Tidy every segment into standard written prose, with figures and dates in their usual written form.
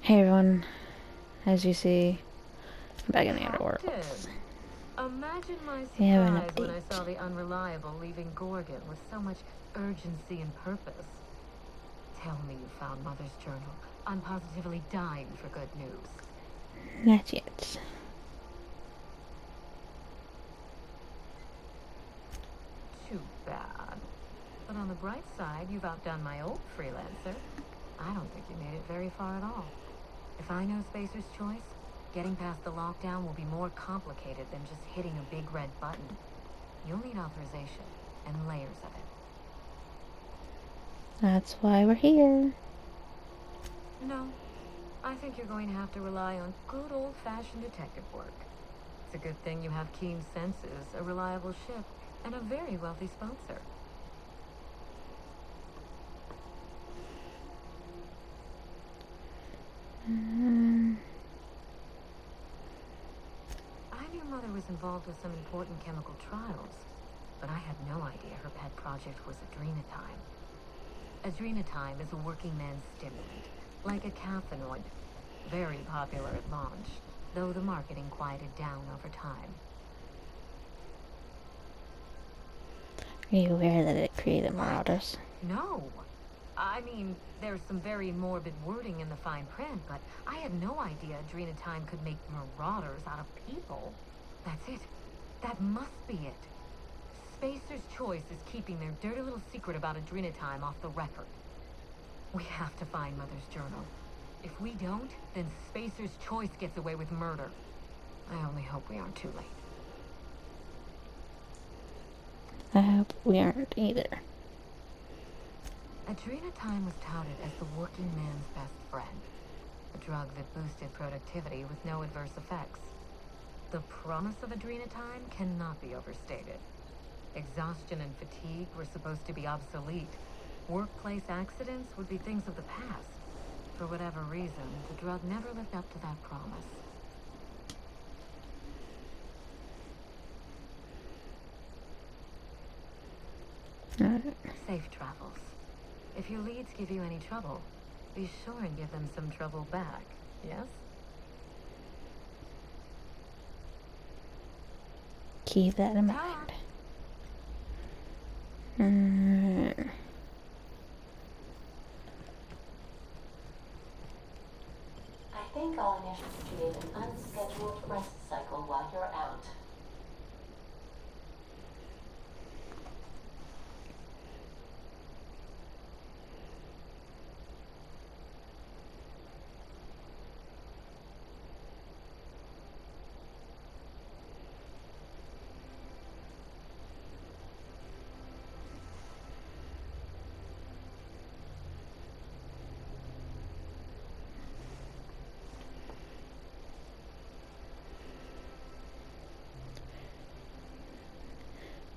Hey everyone, as you see, I'm back in the underworld. Imagine my We have an surprise when I saw update. the Unreliable leaving Gorgon with so much urgency and purpose. Tell me you found Mother's journal. I'm positively dying for good news. Not yet. Too bad. But on the bright side, you've outdone my old freelancer. I don't think you made it very far at all. If I know Spacer's choice, getting past the lockdown will be more complicated than just hitting a big red button. You'll need authorization and layers of it. That's why we're here. No, I think you're going to have to rely on good old-fashioned detective work. It's a good thing you have keen senses, a reliable ship, and a very wealthy sponsor. I knew Mother was involved with some important chemical trials, but I had no idea her pet project was adrenatime. Adrenatime is a working man's stimulant, like a caffeinoid. Very popular at launch, though the marketing quieted down over time. Are you aware that it created marauders? No. I mean, there's some very morbid wording in the fine print, but I had no idea adrenatime could make marauders out of people. That's it. That must be it. Spacer's Choice is keeping their dirty little secret about adrenatime off the record. We have to find Mother's journal. If we don't, then Spacer's Choice gets away with murder. I only hope we aren't too late. I hope we aren't either. Adrenatime was touted as the working man's best friend. A drug that boosted productivity with no adverse effects. The promise of adrenatime cannot be overstated. Exhaustion and fatigue were supposed to be obsolete. Workplace accidents would be things of the past. For whatever reason, the drug never lived up to that promise. Safe travels. If your leads give you any trouble, be sure and give them some trouble back, yes? Keep that in mind. I think I'll initiate an unscheduled rest cycle while you're out.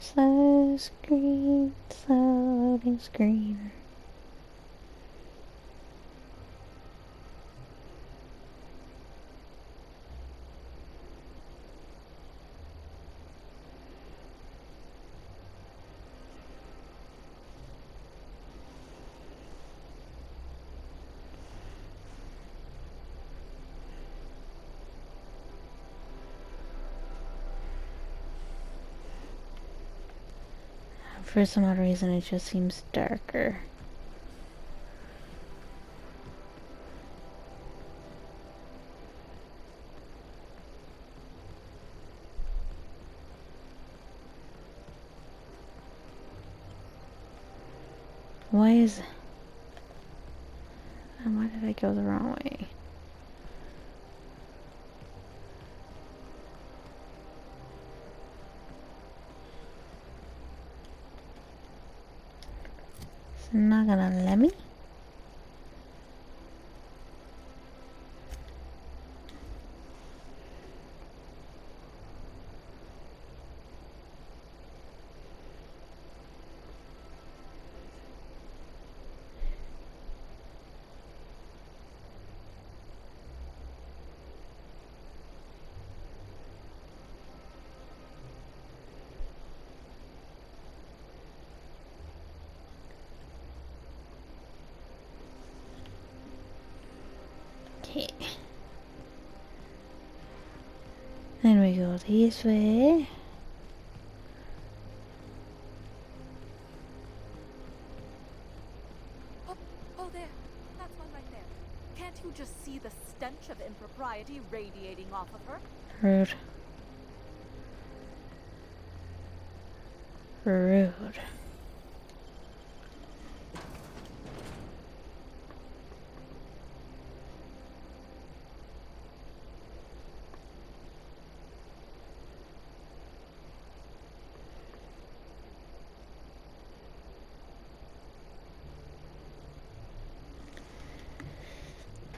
Slow screen, slow loading screen. For some odd reason, it just seems darker. Why is... Why did I go the wrong way? It's not gonna let me? Okay. Then we go this way. Oh, there. That's one right there. Can't you just see the stench of impropriety radiating off of her? Rude. Rude.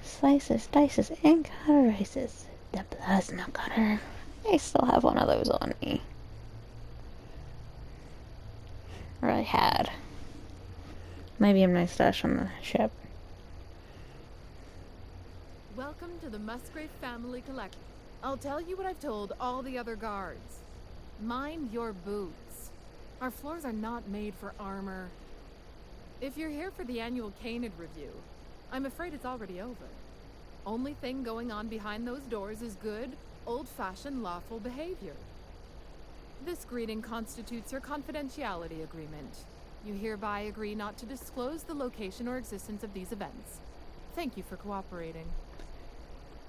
Slices, dices, and cauterizes. The plasma cutter. I still have one of those on me. Or I had. Maybe in my stash on the ship. Welcome to the Musgrave family collection. I'll tell you what I've told all the other guards. Mind your boots. Our floors are not made for armor. If you're here for the annual Canid review, I'm afraid it's already over. Only thing going on behind those doors is good, old-fashioned lawful behavior. This greeting constitutes your confidentiality agreement. You hereby agree not to disclose the location or existence of these events. Thank you for cooperating.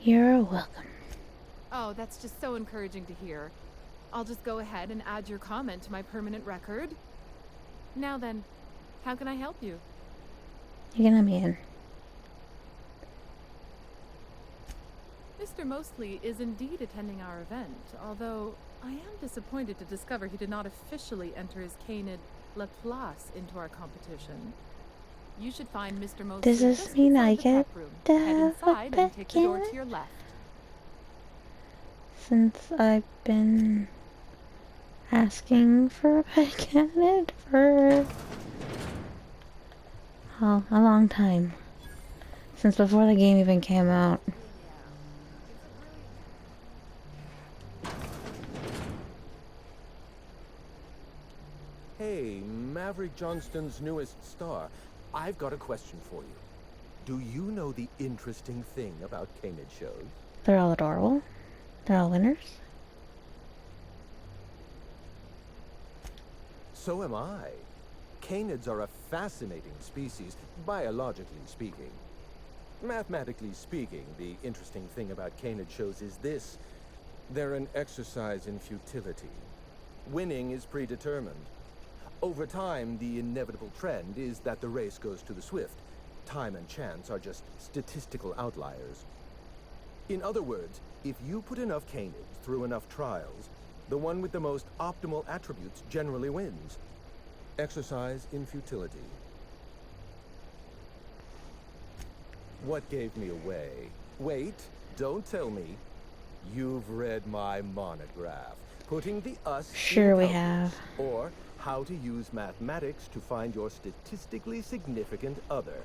You're welcome. Oh, that's just so encouraging to hear. I'll just go ahead and add your comment to my permanent record. Now then, how can I help you? You can let me in. Mr. Mostly is indeed attending our event, although I am disappointed to discover he did not officially enter his Canid La Place into our competition. You should find Mr. Mostly Does this just mean beside I the get prep room. to Head have a inside and take the door pet to your left. Since I've been asking for a pet candidate for a long time. Since before the game even came out. Hey, Maverick Johnston's newest star. I've got a question for you. Do you know the interesting thing about Canid shows? They're all adorable. They're all winners. So am I. Canids are a fascinating species, biologically speaking. Mathematically speaking, the interesting thing about Canid shows is this. They're an exercise in futility. Winning is predetermined. Over time, the inevitable trend is that the race goes to the swift. Time and chance are just statistical outliers. In other words, if you put enough Canids through enough trials, the one with the most optimal attributes generally wins. Exercise in futility. What gave me away? Wait, don't tell me. You've read my monograph, Putting the Us Sure in we Calculus, have. or How to Use Mathematics to Find Your Statistically Significant Other.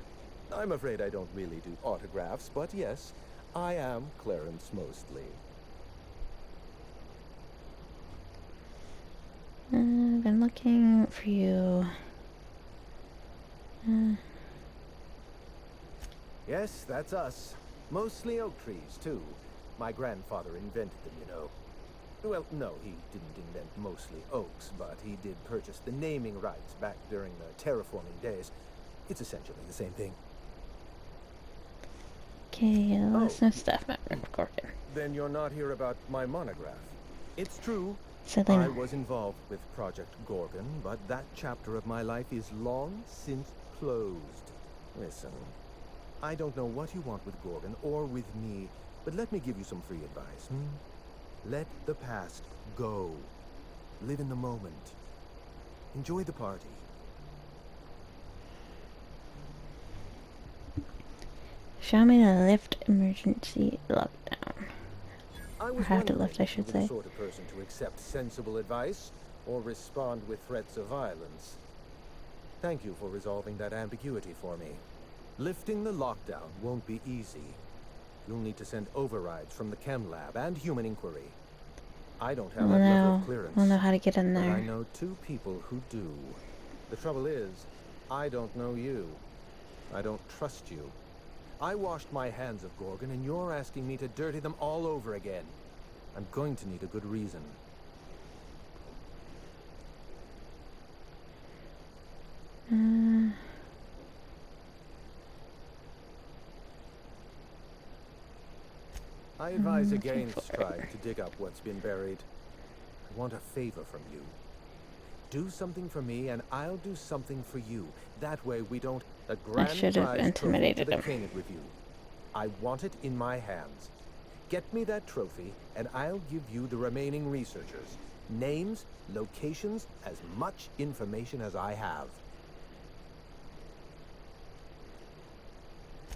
I'm afraid I don't really do autographs, but yes, I am Clarence Mostly. I've been looking for you. Yes, that's us. Mostly oak trees, too. My grandfather invented them, you know. Well, no, he didn't invent mostly oaks, but he did purchase the naming rights back during the terraforming days. It's essentially the same thing. Okay, that's Oh. no staff member, Gorgon. Then you're not here about my monograph. It's true. Sadly I not. was involved with Project Gorgon, but that chapter of my life is long since closed. Listen, I don't know what you want with Gorgon or with me, but let me give you some free advice. Let the past go. Live in the moment. Enjoy the party. Show me the lift emergency lockdown. I was have to wondering lift, I if should you were the say. sort of person to accept sensible advice or respond with threats of violence. Thank you for resolving that ambiguity for me. Lifting the lockdown won't be easy. You'll need to send overrides from the chem lab and human inquiry. I don't have that level of clearance. I don't know how to get in But I there. know two people who do. The trouble is, I don't know you. I don't trust you. I washed my hands of Gorgon, and you're asking me to dirty them all over again. I'm going to need a good reason. I advise against trying to dig up what's been buried. I want a favor from you. Do something for me, and I'll do something for you. That way we don't... A grand should have prize trophy to intimidated the him. Canid Review. I want it in my hands. Get me that trophy, and I'll give you the remaining researchers. Names, locations, as much information as I have.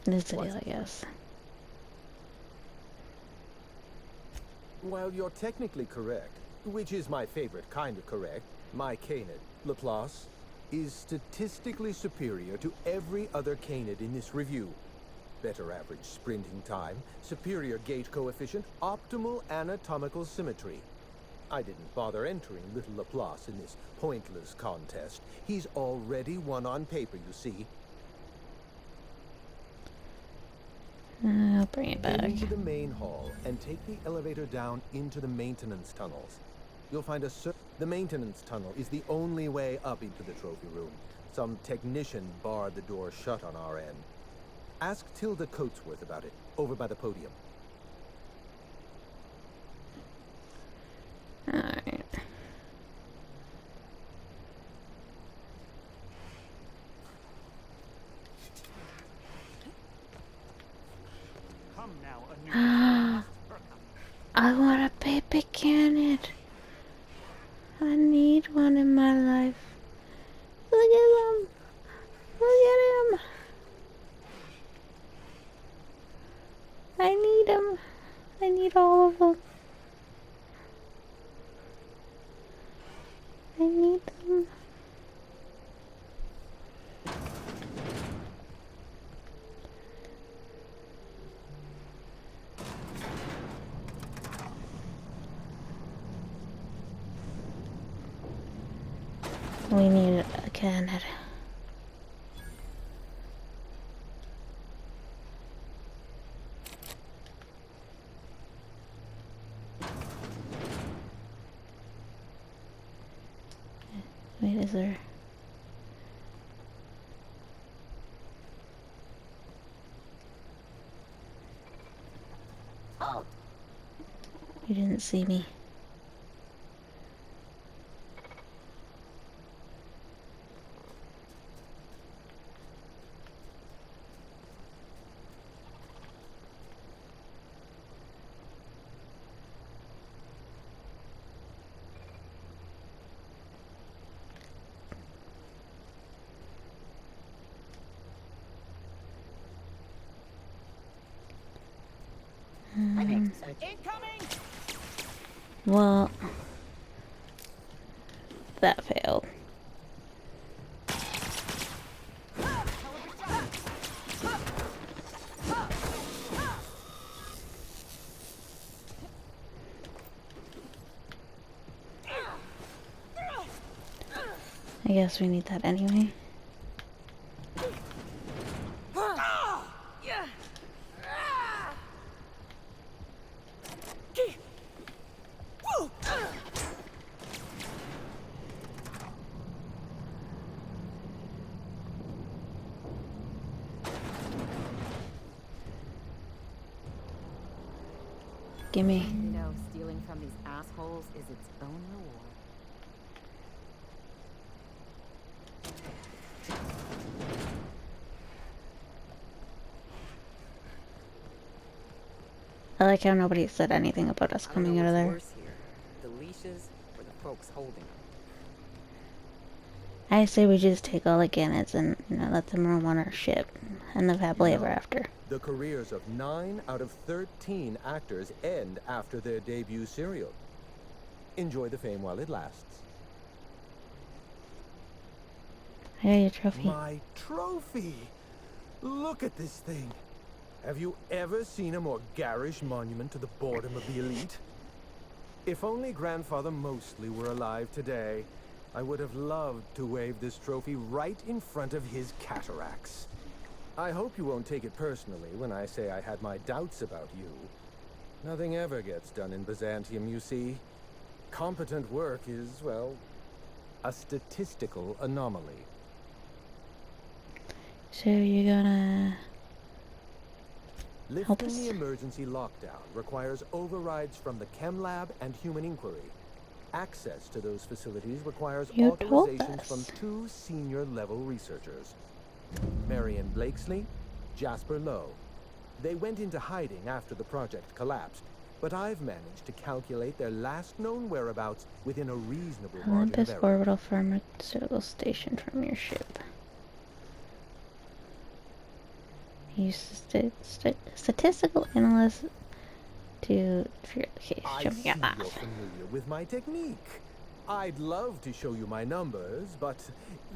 This deal, I guess. While you're technically correct, which is my favorite kind of correct, my Canid, Laplace, is statistically superior to every other Canid in this review. Better average sprinting time, superior gait coefficient, optimal anatomical symmetry. I didn't bother entering little Laplace in this pointless contest. He's already won on paper, you see. I'll bring it back. Get into the main hall and take the elevator down into the maintenance tunnels. You'll find the maintenance tunnel is the only way up into the trophy room. Some technician barred the door shut on our end. Ask Tilda Coatsworth about it, over by the podium. Alright. Come now, I want a baby Canid. I need one in my life. Look at him. Look at him. I need him. I need all of them. I need them. We need a Canid. Wait, is there... Oh, You didn't see me. incoming! Well, that failed. I guess we need that anyway. Gimme. You know, stealing from these assholes is its own reward. I like how nobody said anything about us coming out of there. Worse here, the leashes or the folks holding them. I say we just take all the Canids and let them roam on our ship and live happily ever after. The careers of 9 out of 13 actors end after their debut serial. Enjoy the fame while it lasts. I got your trophy. My trophy! Look at this thing. Have you ever seen a more garish monument to the boredom of the elite? If only Grandfather Mostly were alive today, I would have loved to wave this trophy right in front of his cataracts. I hope you won't take it personally when I say I had my doubts about you. Nothing ever gets done in Byzantium, you see. Competent work is, well, a statistical anomaly. So you're gonna help Lifting us? the emergency lockdown requires overrides from the Chem Lab and Human Inquiry. Access to those facilities requires You told authorizations from us. 2 senior-level researchers. Marion Blakesley, Jasper Lowe. They went into hiding after the project collapsed, but I've managed to calculate their last known whereabouts within a reasonable margin of Olympus error. Orbital Pharmaceutical Station from your ship. Use statistical analyst to... Okay, I show see me that. you're familiar with my technique. I'd love to show you my numbers, but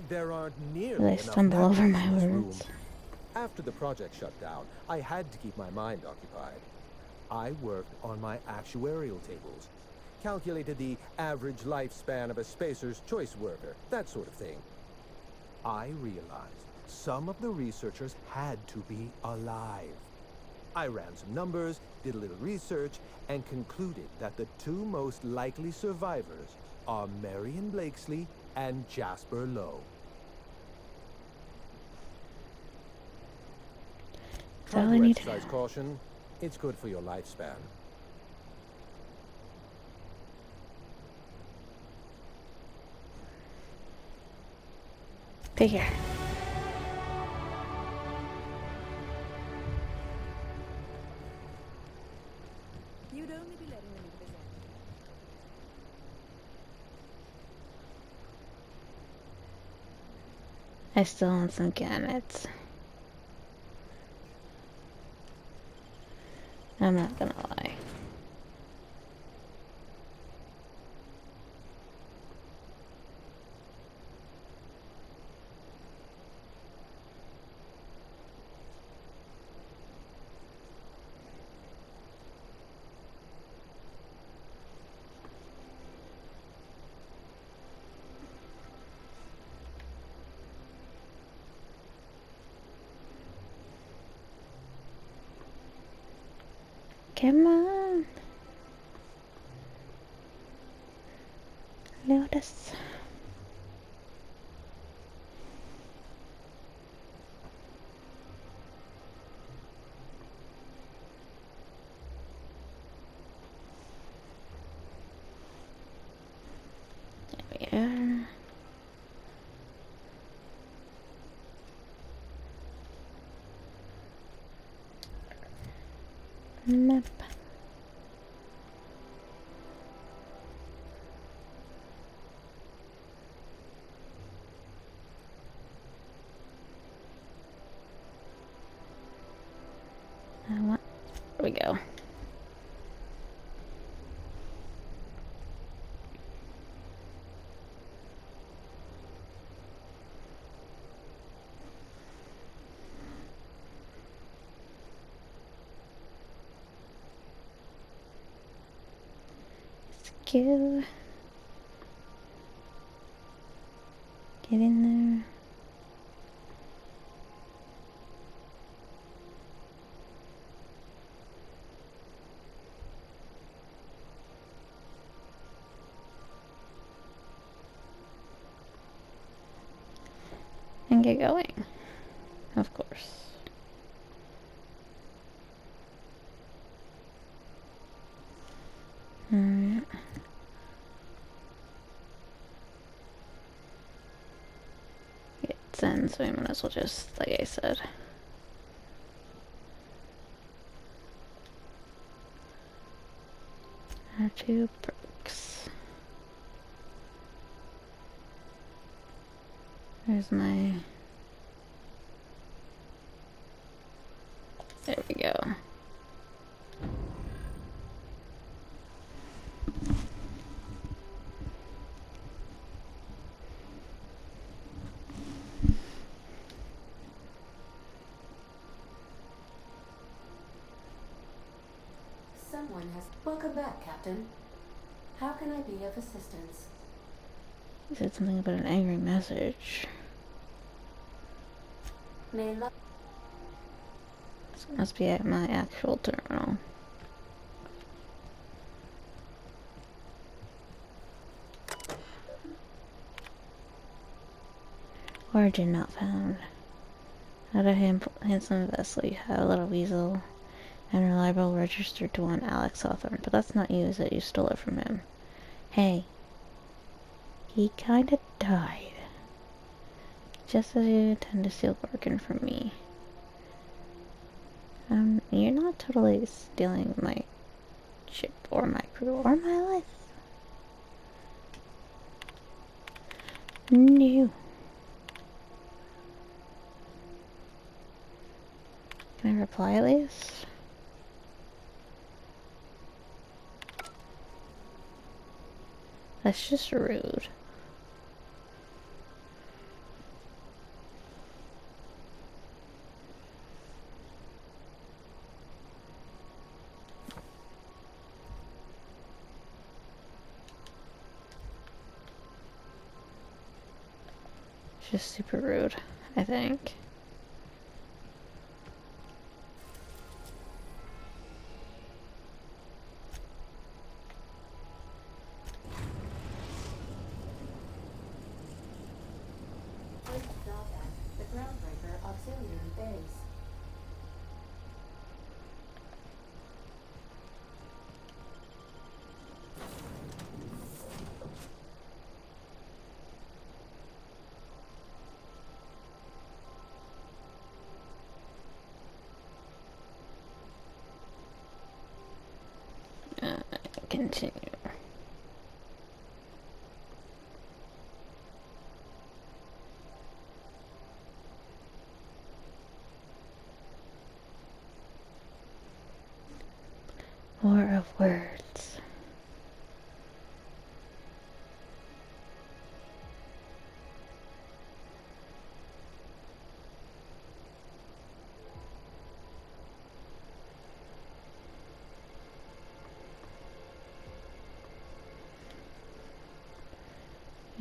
there aren't nearly I enough stumble over napkins my in this room. words. After the project shut down, I had to keep my mind occupied. I worked on my actuarial tables, calculated the average lifespan of a spacer's choice worker, that sort of thing. I realized some of the researchers had to be alive. I ran some numbers, did a little research, and concluded that the 2 most likely survivors are Marion Blakesley and Jasper Lowe. That's all Try I to need to exercise know. caution. It's good for your lifespan. Take care. You'd only be letting them into Byzantium. I still want some gannets. I'm not gonna lie. Come on. Lotus. There we are. Map. There we go. Let's go. Get in there. And get going. Of course. Alright. It's in, so we might as well just, like I said. Our 2 perks. There's my... There we go. Someone has... Welcome back, Captain. How can I be of assistance? He said something about an angry message. May love... So it must be at my actual terminal. Origin not found. Out of handsome vessel, you have a little weasel. And reliable registered to one Alex Hawthorne. But that's not you, is it? You stole it from him. Hey. He kinda died. Just as you intend to steal Gorgon from me. You're not totally stealing my ship or my crew or my life. No. Can I reply at least? That's just rude. Just super rude, I think. First stop at the Groundbreaker Auxiliary Base. Continue. War of words.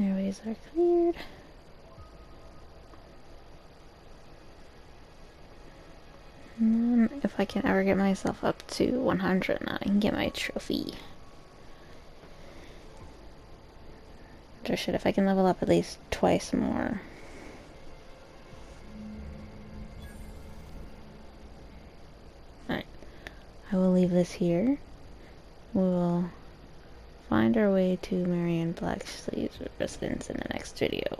Airways are cleared. And then if I can ever get myself up to 100, now I can get my trophy. Or shit, if I can level up at least twice more. Alright. I will leave this here. We will find our way to Marianne Blacksleeve's residence in the next video.